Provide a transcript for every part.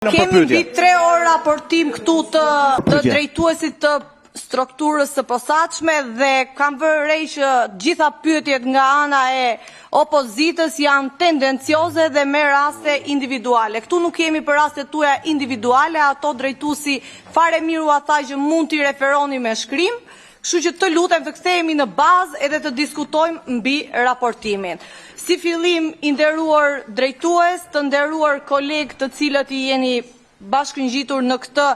Kemi mbi 3 orë raportim këtu të drejtuesit të strukturës së posaçme dhe kam vënë re që gjitha pyetjet nga ana e opozitës janë tendencioze dhe me raste individuale. Këtu nuk kemi për rastet tuaja individuale, ato drejtuesi fare miru tha që mund t'i referoni me shkrim, kështu që të lutem të kthehemi në bazë edhe të diskutojmë mbi raportimin. Si fillim, i nderuar drejtues, të nderuar kolegë të cilët i jeni bashkëngjitur në këtë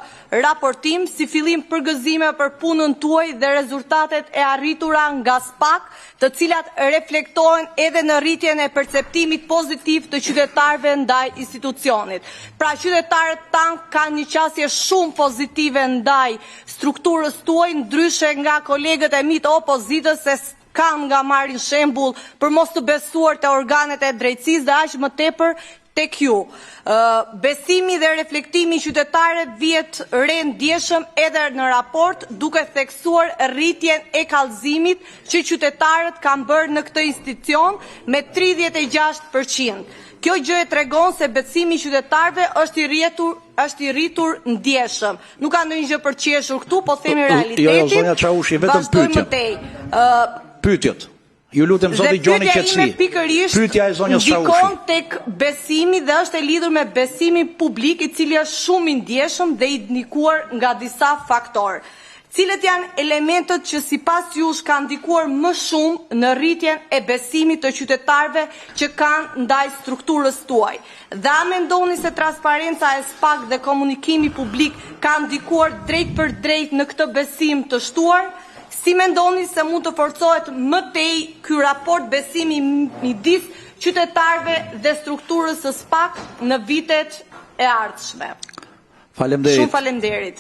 raportim, si fillim përgëzime për punën tuaj dhe rezultatet e arritura nga SPAK, të cilat reflektohen edhe në rritjen e perceptimit pozitiv të qytetarëve ndaj institucionit. Pra qytetarët tanë kanë një qasje shumë pozitive ndaj strukturës tuaj, ndryshe nga kolegët e mi të opozitës se kanë nga marrin shembull për mos të besuar te organet e drejtësisë dhe aq më tepër tek ju. Besimi dhe reflektimi qytetarëve vjet re ndjeshëm edhe në raport, duke theksuar rritjen e kallëzimit që qytetarët kanë bërë në këtë institucion me 36%. Kjo gjë e tregon se besimi i qytetarëve është i rritur ndjeshëm. Nuk ka ndonjë gjë për qeshur këtu, po themi realitetin. Jo, zonja Çaushi, vetëm pyetje. Pyetjet. Ju lutem zoti Gjoni Qetësi. Pyetja e zonjës Çaushi. Ndikon tek besimi dhe është e lidhur me besimin publik, i cili është shumë i ndjeshëm dhe i ndikuar nga disa faktorë. Cilët janë elementët që sipas jush kanë ndikuar më shumë në rritjen e besimit të qytetarëve që kanë ndaj strukturës tuaj? Dhe a mendoni se transparenca e SPAK dhe komunikimi publik kanë ndikuar drejt për drejt në këtë besim të shtuar? Si mendoni se mund të forcohet më tej ky raport besimi midis qytetarëve dhe strukturës së SPAK në vitet e ardhshme? Faleminderit. Shumë faleminderit.